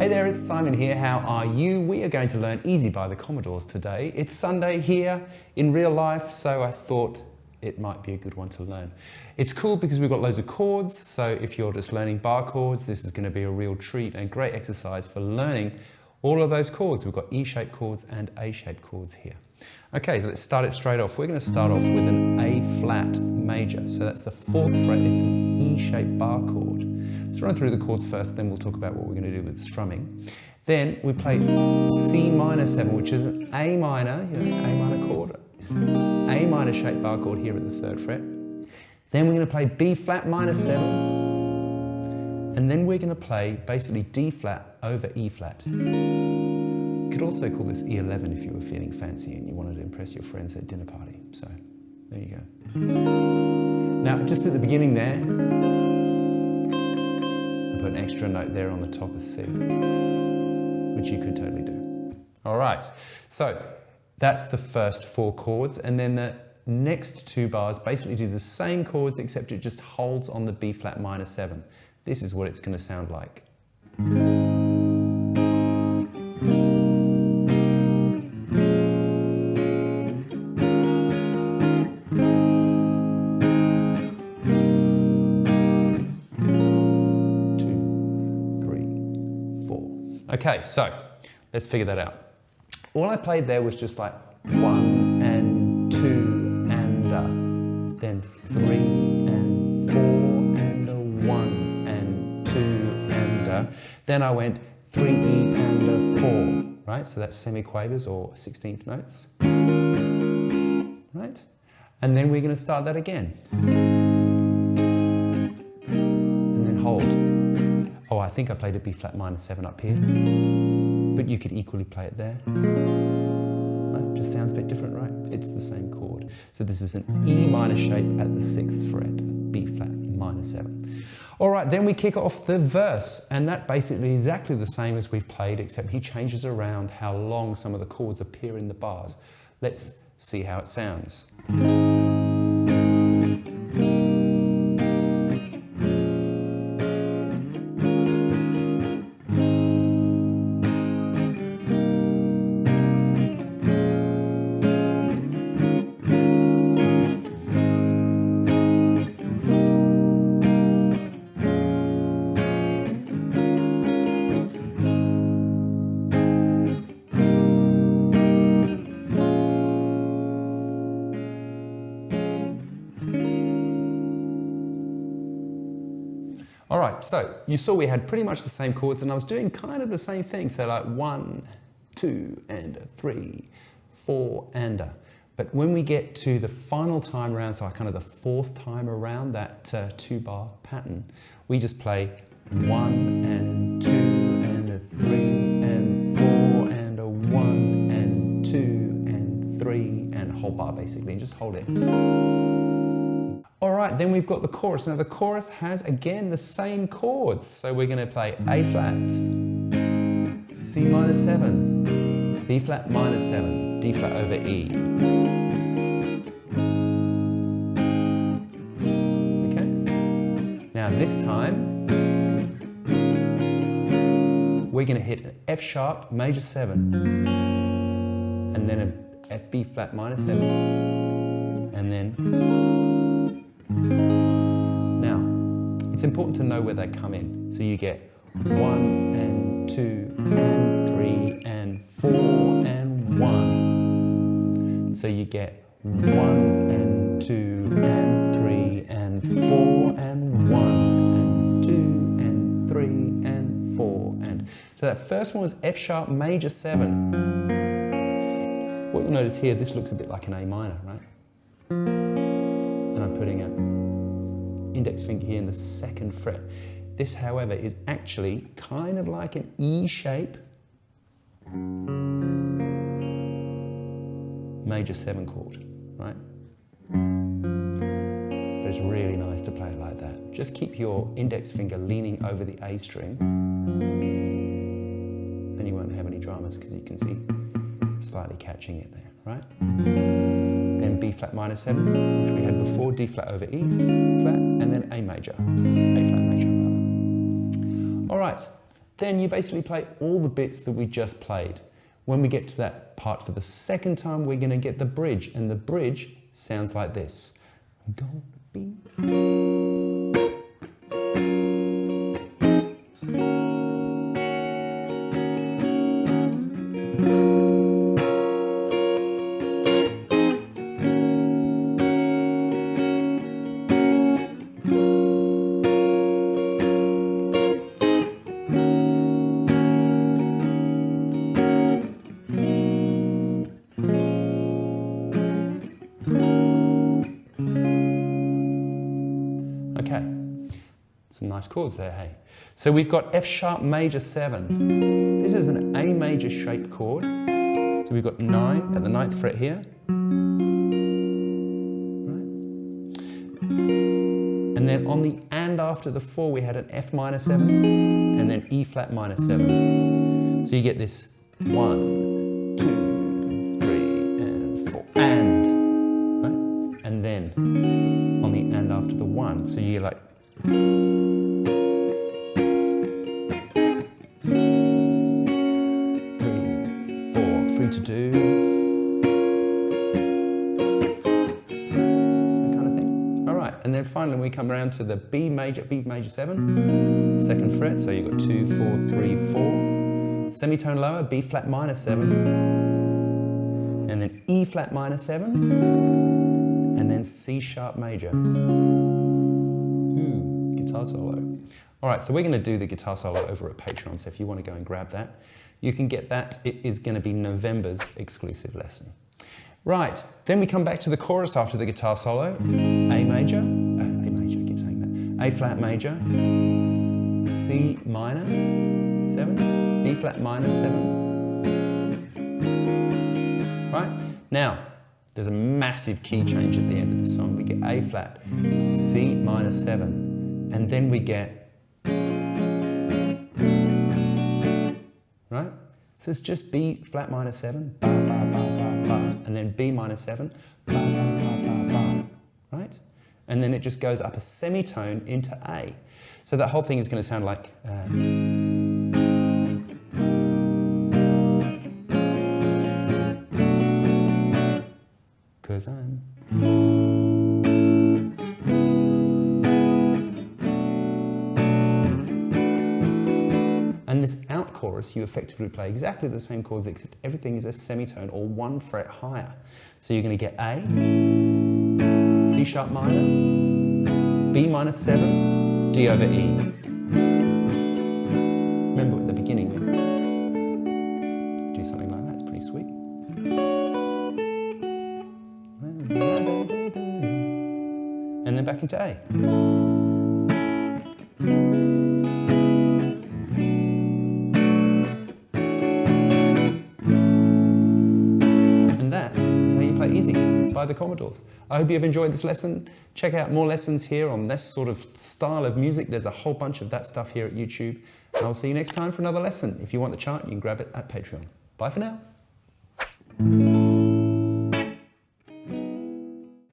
there, it's Simon here. How are you? We are going to learn Easy by the Commodores today. It's Sunday here in real life, so I thought it might be a good one to learn. It's cool because we've got loads of chords, so if you're just learning bar chords, this is going to be a real treat and great exercise for learning all of those chords. We've got E-shaped chords and A-shaped chords here. Okay, so let's start it straight off. We're going to start off with an A flat major. So that's the 4th fret. It's an E-shaped bar chord. Let's run through the chords first, then we'll talk about what we're going to do with strumming. Then we play C minor 7, which is an A minor, A minor chord. It's an A minor shaped bar chord here at the 3rd fret. Then we're going to play B flat minor 7. And then we're going to play basically D flat over E flat. You could also call this E11 if you were feeling fancy and you wanted to impress your friends at dinner party. So, there you go. Now, just at the beginning there, I put an extra note there on the top of C, which you could totally do. All right, so that's the first 4 chords, and then the next 2 bars basically do the same chords except it just holds on the B flat minor 7. This is what it's going to sound like. Okay, so let's figure that out. All I played there was just like 1 and 2 and then 3 and 4 and a 1 and 2 and then I went 3 E and a 4, right? So that's semiquavers or 16th notes, right? And then we're going to start that again. And then hold. Oh, I think I played a B flat minor 7 up here, but you could equally play it there. Right? Just sounds a bit different, right? It's the same chord. So this is an E minor shape at the 6th fret, B flat minor 7. All right, then we kick off the verse, and that basically is exactly the same as we've played, except he changes around how long some of the chords appear in the bars. Let's see how it sounds. All right, so you saw we had pretty much the same chords and I was doing kind of the same thing. So like 1, 2, and 3, 4, and But when we get to the final time around, so kind of the 4th time around that 2-bar pattern, we just play 1 and 2 and a 3 and 4 and a 1 and 2 and 3 and a whole bar basically, and just hold it. All right, then we've got the chorus. Now the chorus has, again, the same chords. So we're going to play A flat, C minor 7, B flat minor 7, D flat over E. Okay? Now this time, we're going to hit an F sharp major 7, and then an F B flat minor 7, and then... Now, it's important to know where they come in. So you get 1 and 2 and 3 and 4 and 1. So you get 1 and 2 and 3 and 4 and 1 and 2 and 3 and 4 and... So that first one was F sharp major 7. What you'll notice here, this looks a bit like an A minor, right? And I'm putting an index finger here in the 2nd fret. This, however, is actually kind of like an E shape major 7 chord, right? But it's really nice to play it like that. Just keep your index finger leaning over the A string, then you won't have any dramas because you can see slightly catching it there, right? Then B flat minor 7, which we had before, D flat over E flat, and then A major, A flat major rather. All right, then you basically play all the bits that we just played. When we get to that part for the second time, we're going to get the bridge, and the bridge sounds like this. I'm gonna be... Okay, some nice chords there, hey. So we've got F sharp major 7. This is an A major shaped chord. So we've got 9 at the 9th fret here. Right. And then on the and after the 4 we had an F minor 7 and then E flat minor 7. So you get this 1, 2, 3 and 4 and, right? And then on the and after the 1. So you're like 3, 4, 3 to do. That kind of thing. All right, and then finally we come around to the B major 7, 2nd fret. So you've got 2, 4, 3, 4. Semitone lower, B flat minor 7, and then E flat minor 7, and then C sharp major. Ooh, guitar solo. All right, so we're going to do the guitar solo over at Patreon, so if you want to go and grab that, you can get that. It is going to be November's exclusive lesson. Right, then we come back to the chorus after the guitar solo. A major, I keep saying that. A flat major, C minor 7, B flat minor 7. Right, now, there's a massive key change at the end of the song. We get A flat, C minor 7, and then we get, right? So it's just B flat minor 7, ba, ba, ba, ba, ba, and then B minor 7, ba, ba, ba, ba, ba, right? And then it just goes up a semitone into A. So that whole thing is going to sound like... 'Cause I'm... And this out chorus, you effectively play exactly the same chords, except everything is a semitone or 1 fret higher. So you're going to get A, C sharp minor, B minor 7, D over E. Remember at the beginning, we do something like that, it's pretty sweet. And then back into A. And that is how you play Easy by the Commodores. I hope you've enjoyed this lesson. Check out more lessons here on this sort of style of music. There's a whole bunch of that stuff here at YouTube. And I'll see you next time for another lesson. If you want the chart, you can grab it at Patreon. Bye for now.